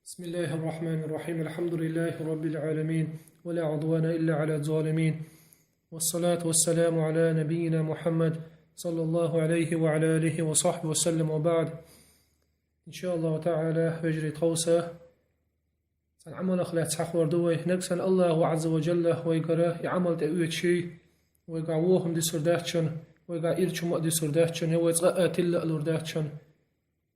بسم الله الرحمن الرحيم. الحمد لله رب العالمين، ولا عدوان إلا على الظالمين، والصلاة والسلام على نبينا محمد صلى الله عليه وعلى آله وصحبه وسلم. وبعد، إن شاء الله تعالى بجري قوسة عمل أخلاق تحقور دوي نقصن الله عز وجل ويقرأ يعمل تأويت شيء ويقعوهم دي سرداتشن ويقع إرشم دي سرداتشن هو يتغأ تلا الورداتشن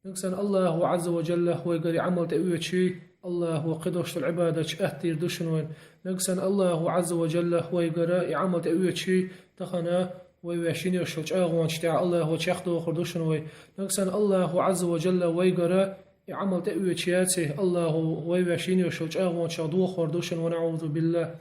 نقصن الله عز وجل ويقرأ يعمل تأويت شيء الله وقدوش العبادة أهتير دوشنوين نقصن الله عز وجل ويقرأ يعمل تأويت شيء تخنا ويواشيني وشلج أغوان شتاع الله وشيخدو خردوشنوي نقصن الله عز وجل ويقرأ يعمل تأويل شياته الله ويواشيني وشلج أغوان شغدو خردوشن ونعوذ بالله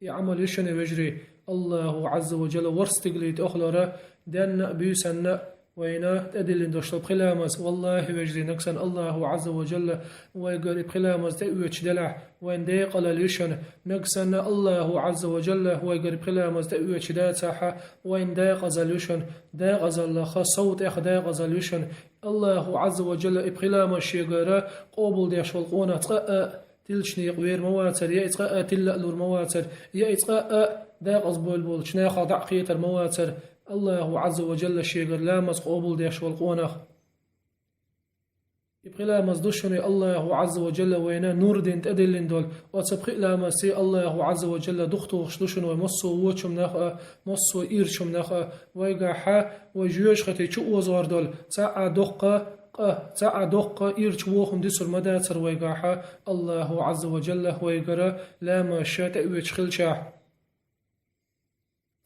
يعمل يشن ويجري الله عز وجل ورستقليت أخلره دان بيسن وينا تأدل دوشل بخلامز والله ويجري نقصن الله عز وجل ويقرب بخلامز تأويل شدلع وين ديق لليشن نقصن الله عز وجل ويقرب بخلامز تأويل شداتها وين ديق زليشن ديق زل خاص صوت اخ ديق زليشن الله عز وجل ابخلام الشيغرا قبول ديش والقونا تقاء تلشني غير مواتر يا اتقاء تلألور مواتر يا اتقاء داق أزبول بول شناخا دعقية المواتر الله عز وجل شيغر لامز قبول ديش والقونا ابخلام دوشني الله عز وجل وينا نور دين تأدلين دول وتبخي لامسي الله عز وجل دختو خشدوشن ومصو وچم نخا مصو إيرشم نخا ويقاحا ويجيوش ختي چو وزار دول تاع دقة إيرش ووخم ديسر مداتر ويقاحا الله عز وجل ويقرا لا ما شاء تأويش خلشا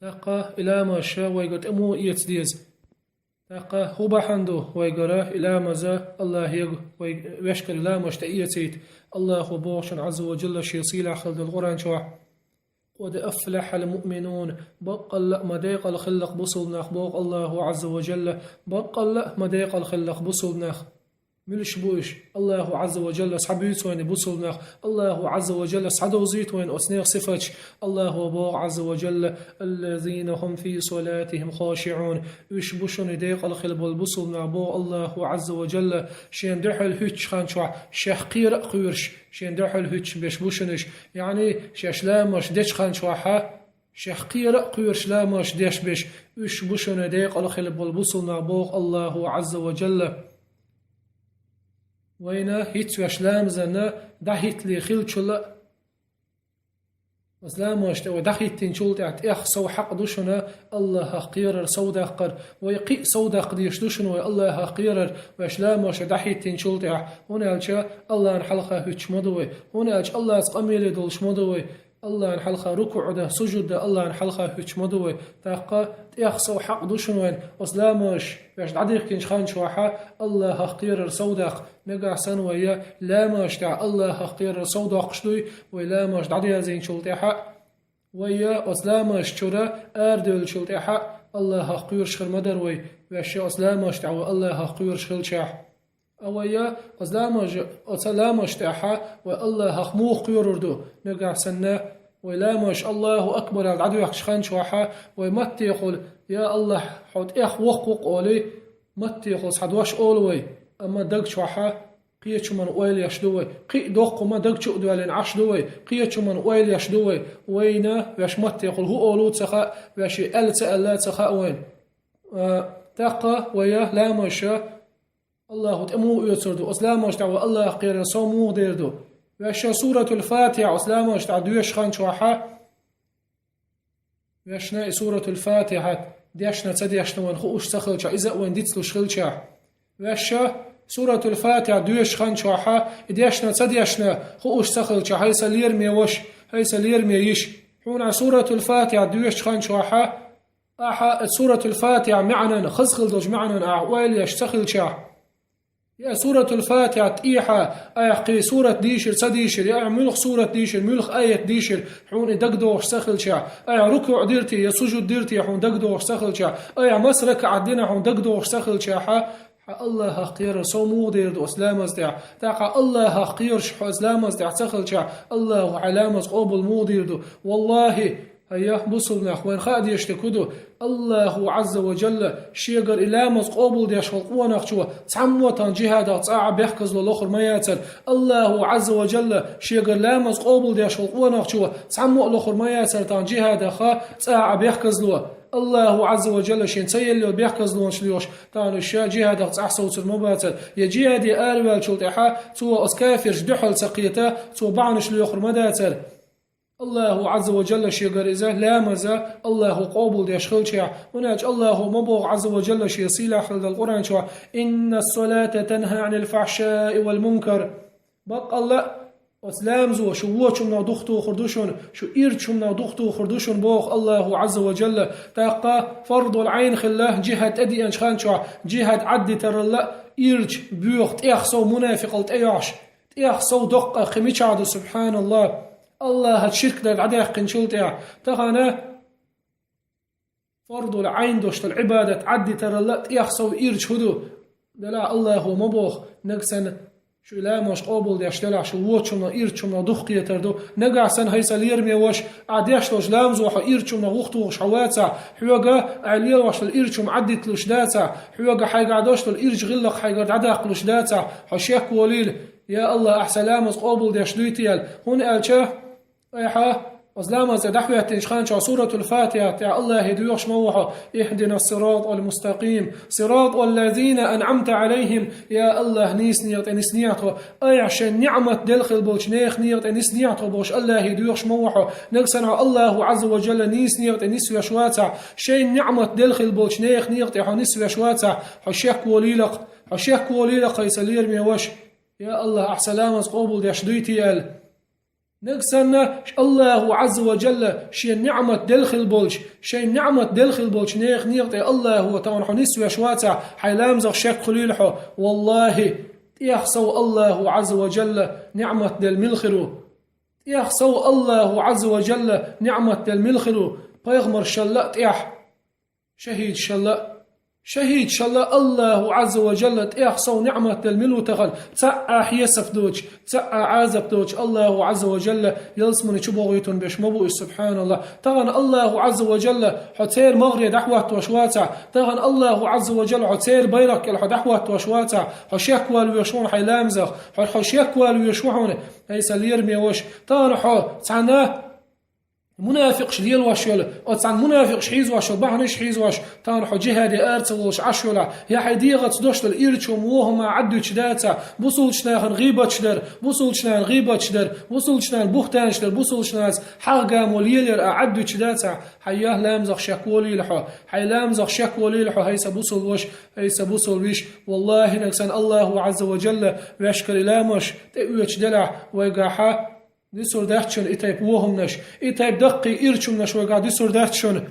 تاقا إلا ما شاء ويقات أمو إيتديز تاقا هو بحندو ويقرا إلا مزا الله ويشكر إلا ما اشتأيتيت الله بوشن عز وجل شيصيل خلد القرآن شوح قد أفلح المؤمنون بقل مديق الخلق بصلناخ بوق الله عز وجل بقل مديق الخلق بصلناخ ملش بوش الله عز وجل صحبيت وين بصلناخ الله عز وجل صعدوا زيت وين أسنيخ صفتش الله بوق عز وجل الذين هم في صلاتهم خاشعون يشبشون ديق الخلق بصلنا بوق الله عز وجل شين درحل هيتش خانشوا شيخ قيرش شين درحل هيتش بشبوشنش يعني شاشلامش ديش خانشوا شيخ قيرش لامش ديش بش يشبشون ديق الخلق بصلنا بوق الله عز وجل وينا هيت وشلام زنا دحيت لي خلشلا وسلامش ودحيت تنشلت اخ سو حق دوشنا الله قيرر سوداقر ويقي سوداق ديش دوشنا الله قيرر وشلامش دحيت تنشلت هنا الله نحلقه هيتش مدوي هنا الله تقميل دولش مدوي الله نحلقه ركوع ده سجود ده الله نحلقه هيتش مدوي تاقا يخسو حق دوشنوين وسلامش باش دعديق كنش خان شوحا الله قيرر سوداق نقع سنوية لا ماش دع الله قيرر سوداق شلوي ولا ماش دعديها زين شلتيحا ويا وسلامش شرا اردل شلتيحا الله قير شخر مدروي واش وسلامش دعو الله قير شخل شاح اويا وسلامش دعها والله خموخ قيرردو نقع سنة ولا ماش الله أكبر على العدو يخشخان شوحا ومتى يقول يا الله حوت إخ وقوق أولي متى يقول صدواش أولوي أما دق شوحا قيتش من أويل يشدوي قي دوق ما دق شو دوالين عشدوي قيتش من أويل يشدوي وينا واش متى يقول هو أولو تسخا واش ألا تسخا وين تقى ويا لا ماشا الله تأمو يتصردو أسلام دعوة الله قير صومو ديردو واش سورة الفاتحة أسلام دعوش خان شوحا واشنا سورة الفاتحة ديشنا تديشنا ونخوش سخلشا إذا وين ديتلو شخلشا واش سورة الفاتحة دوش خان شوحا ديشنا تديشنا خوش سخلشا هاي سلير ميوش هاي سلير ميش حونا سورة الفاتحة دوش خان شوحا سورة الفاتحة معنا خزخل دوج معنا أعوال يشتخلشا يا سورة الفاتحة تيحة أيحقي سورة ديشر سديشر يا ملخ سورة ديشر ملخ آية ديشر حون دقدوش سخل شا أي ركوع ديرتي يا سجود ديرتي حون دقدوش سخل شا أي مسرك عدنا حون دقدوش سخل شا الله قير صومو دير اسلام ازدع تاقا الله قير اسلام ازدع سخل شا الله علامز قبل مو دير والله هيا بوصلنا أخوان خاد يشتكدو الله عز وجل شيغر إلامز قبول ديش خلقونا خشوا تعموتان جهادا تصاع بيحكز للأخر ما ياتر الله عز وجل شيغر لامز قبول ديش خلقونا خشوا تعمو الأخر ما ياتر تان جهادا خا تصاع بيحكز له الله عز وجل شين سيل لو بيحكز لون شليوش تان الشا جهادا تصاع صوت المباتر يا جهادي آلوال شلطحا تو أسكافر جدحل سقيتا تو بعنش ليخر مداتر الله عز وجل شيغر إذا لا مزا الله قابل ديش خلشع وناج الله مبوغ عز وجل شي سيلا خلد القرآن شو إن الصلاة تنهى عن الفحشاء والمنكر بق الله أسلام زو شو وشمنا دختو خردوشون شو إيرتشمنا دختو خردوشون بوغ الله عز وجل تاقا فرض العين خلاه جهة أدي أنشخان شو جهة عدي تر الله إيرتش بيوغ تيخسو منافق تياش تيخسو دقة خميشعد سبحان الله الله هالشرك ده عدا قنشلتها تغانا فرض العين دوشت العبادة تعدي ترى لا يخسو إيرج هدو دلا الله هو مبوخ نقسن شو لا مش قابل ديش دلا شو ووتشمنا إيرجمنا دخقية تردو نقعسن هيسا ليرمي وش عديش لوش لامزوح إيرجمنا وقتو شواتع حيوغا عليل وش الإيرجم عدت لوش داتا حيوغا حيقع دوشت الإيرج غلق حيقع عداق لوش داتا حشيك وليل يا الله أحسلامز قابل ديش دويتيال هون ألشه أيها أزلام دحوة تنشخان سورة الفاتحة يا الله هديوش موحة اهدنا الصراط المستقيم صراط الذين أنعمت عليهم يا الله نيسنيات نسنياته أي عشان نعمة دلخل بولش نيخ نيات نسنياته بوش الله هديوش موحة نقصنا الله عز وجل نيسنيات نسوى شواتع شين نعمة دلخل بولش نيخ نيات نسوى شواتع حشيك وليلق يسلير ميوش يا الله أحسلامز قابل ديش دويتيال نقصنا الله عز وجل شيء نعمة دلخل بولش شيء نعمة دلخل بولش نيخ نيقطي الله هو تونحو نسوى شواتع حيلامزغ شك خليلحو والله يخسو الله عز وجل نعمة دل ملخلو يخسو الله عز وجل نعمة دل ملخلو بيغمر شلات شهيد شلا الله عز وجل يخصو نعمة الملو تغل تسعى حيسف دوج تسعى عازب دوج الله عز وجل يلسمني شبوغيتون بيش مبوئي سبحان الله تغن الله عز وجل حتير مغري دحوة وشواتع تغن الله عز وجل حتير بيرك دحوة وشواتع حشيك والويشون حيلامزخ حشيك والويشون هيسا ليرمي وش تغن حو تعناه منافق شليل واشول أتصعن منافق شحيز واشول بعنش حيز واش تانحو جهادي أرتلوش عشولا يا حيديغة دوشت الإيرتشوم وهم عدو شداتا بوصل شناخن غيبة شدر بوصل شنان غيبة شدر بوصل شنان بوختان شدر بوصل شناز حاقا موليلر أعدو شداتا حياه لامزخ شكولي لحو حي لامزخ شكولي لحو هيسا بوصل وش هيسا بوصل ويش والله نكسن الله عز وجل ويشكر لامش تأويش دلع ويقاحا ديسور داختشون إتايب وهمنش إتايب دقي إيرتشمنش وقع ديسور داختشون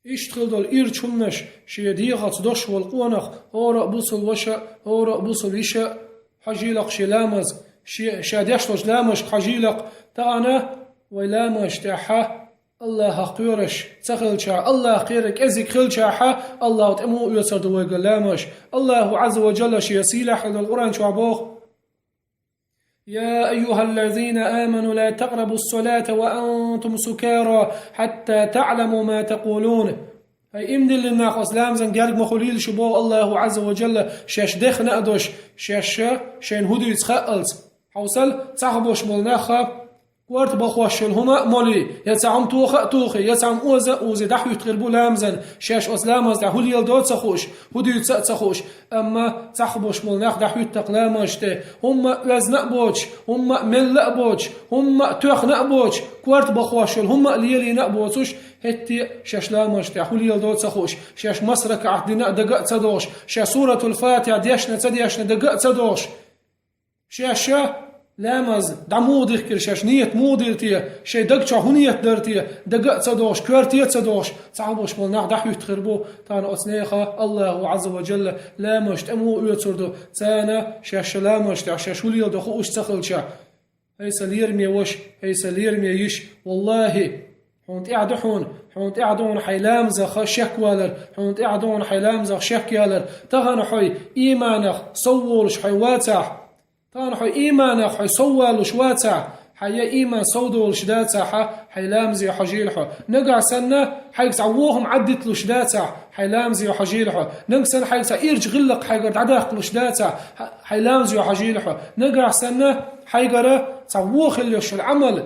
إشتغل دول إيرتشمنش شي ديغت دوش والقونخ هورا بوصل وشا هورا بوصل إشا حجيلق شي لامز شي داشتوش لامش حجيلق تانا ويلامش تاحا الله قيرش تخلشا الله قيرك أزيك خلشا الله تأمو يسر دويق لامش الله عز وجل شي سيلح للقرآن شعبوخ يا أيها الذين آمنوا لا تقربوا الصلاة وأنتم سكارى حتى تعلموا ما تقولون هاي إمدل للناق أسلام زنقارك مخوليل شبو الله عز وجل شاش دخ نأدوش شاش شين هدو يتخألت حوصل تخبوش مولناخا كوارت بخوشل هما مولي يتعم توخي يتعم أوزي دحو يتغربو لامزن شاش أسلام أزدع هولي يلدو تخوش هدو يتخوش أما تخبوش مولناخ دحو يتقلامشته هما وزنق بوش هما ملق بوش هما توخ نقبوش كوارت بخوشل هما ليلي نقبوش هتي شاش لامشته هولي يلدو تخوش شاش مسرك عهدنا دقاء تدوش شاش سورة الفاتحة ديشنا دقاء تدوش شاشا لامز دعمود يخكر شاش نية موديرتيه شي دقشا هنية درتيه دقاء تدوش كوارتيه تدوش تعبوش مولناخ دحو يتخربو تانا أتنيخا الله عز وجل لامشت أمو يتسردو تانا شاش لامشت شاش ولي يدخوش تخلشا هيسا ليرمي وش هيسا ليرمي يش والله حونت قعدون حيلامزخ شكوالر حونت قعدون حيلامزخ شكيالر تغن حي إيمانخ صولش حيواتح تانحو إيمانك حي صوالوش واتع حيا إيمان صودو الشداتها حيلامزي وحجيلها نقع سنة حيكس عووهم عدت له شداتها حيلامزي وحجيلها نقسن حيكس إيرج غلق حيقرد عداق له شداتها حيلامزي وحجيلها نقع سنة حيقرد تعووخ اللي شو العمل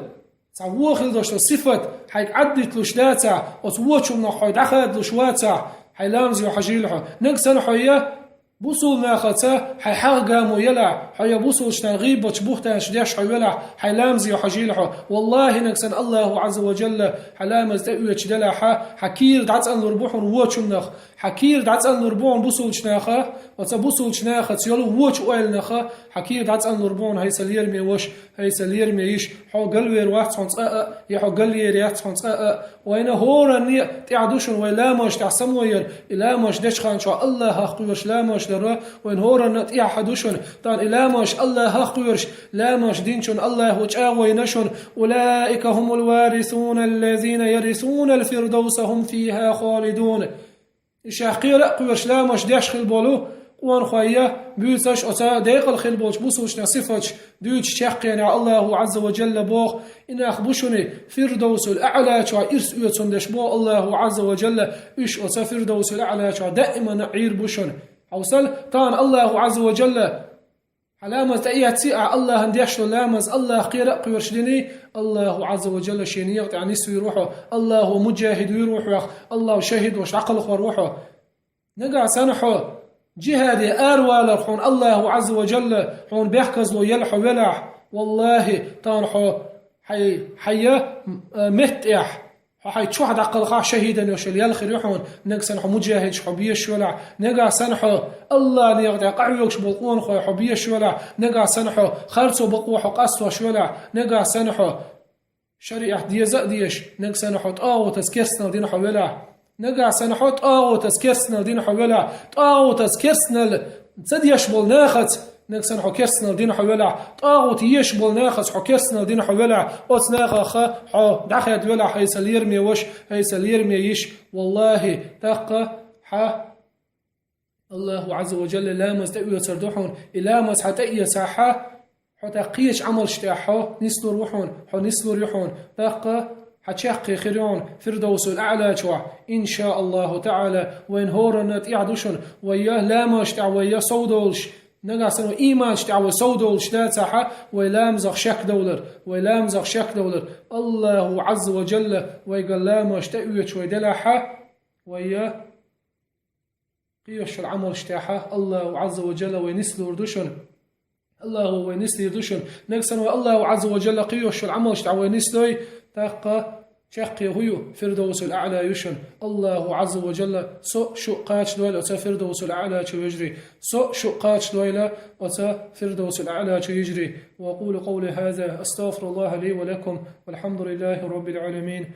تعووخ اللي شو الصفة حيك عدت له شداتها وتووشو من حيد أخذ له شواتها حيلامزي وحجيلها نقسن حيا بوصول ناخته حيحرقا مويلع حيا بوصول شتان غيبة بوحتان شداش حيولع حيلامزي وحجيلها والله نكسن الله عز وجل حلامز تأوية شدلع حكير دعتان لربوحون ووچنخ حكير دعتان لربوحون بوصول شناخه وتبوصول شناخه تيولو ووچ اويلنخه حكير دعتان لربوحون هيسا ليرمي وش هيسا ليرمي يش حو قلوير واحد صنصاء يحو قلير يحت صنصاء وين هورا ني تعدوشن ويلامش تعسموير إلامش دشخان شو الله هخوش لامش درا وين هورا نت حدوشن طان إلامش الله هخوش لامش دينشن الله وجاوينشن أولئك هم الوارثون الذين يرثون الفردوس هم فيها خالدون شاقير قوش لامش دشخل بولو وان خويا بيوتش أتا ديق الخيل بولش بوسوش نصفتش دوتش شاقينا الله عز وجل بوخ إن أخبشني فردوس الأعلى شو إرس يتندش بو الله عز وجل إيش أتا فردوس الأعلى شو دائما نعير بوشن حوصل طان الله عز وجل علامة تأيات سيئة الله هنديش لامز الله قيرأ قيرشدني الله عز وجل شينيق يعني سوي روحه الله مجاهد ويروحه الله شهد وش عقل وروحه نقع سنحه جهادي أروال حون الله عز وجل حون بيحكز له يلح ويلح والله طانحو حيا متح حي تشوحد عقل خا شهيدا يوشل يلخر يحون نقسن مجاهد حبيش ولا نقع سنحو الله نيقطع قعيوكش بلقون خو حبيش ولا نقع سنحو خرصو بقوح قصوش ولا نقع سنحو شريعة ديزا ديش نقع سنحو تقاو تسكسنا دين حولا نقع سنحو تقاو تسكسنا دين حولا تقاو تسكسنا تسديش بول ناخت نكسن حكيرسنا دين حولا طاغوت يشبل ناخس حكيرسنا دين حولا أوت ناخخ حو دخل ولا حيسلير مي وش حيسلير مي يش والله تقى الله عز وجل لامز تأوي تردوحون إلامز حتى يساحة حتى قيش عمل شتاحه نسلو روحون حو نسلو ريحون تقى حتشاقي خيرون فردوس الأعلى شوع إن شاء الله تعالى وين هورنت يعدوشن وياه لامش تع وياه صودولش نقاسن إيمان شتعو صودول شتاتها ويلامزخ شك دولر ويلامزخ شك دولر الله عز وجل ويقال لامش تأويت ويدلعها ويا قيوش العمل شتاحه الله عز وجل وينسلو ردوشن الله وينسلي ردوشن نقاسن الله عز وجل قيوش العمل شتعو وينسلوي تاقا شقي هيو فردوس الأعلى يشن الله عز وجل سو شقات دويلة أتا فردوس الأعلى يجري سو شقات دويلة أتا فردوس الأعلى يجري وأقول قولي هذا أستغفر الله لي ولكم والحمد لله رب العالمين.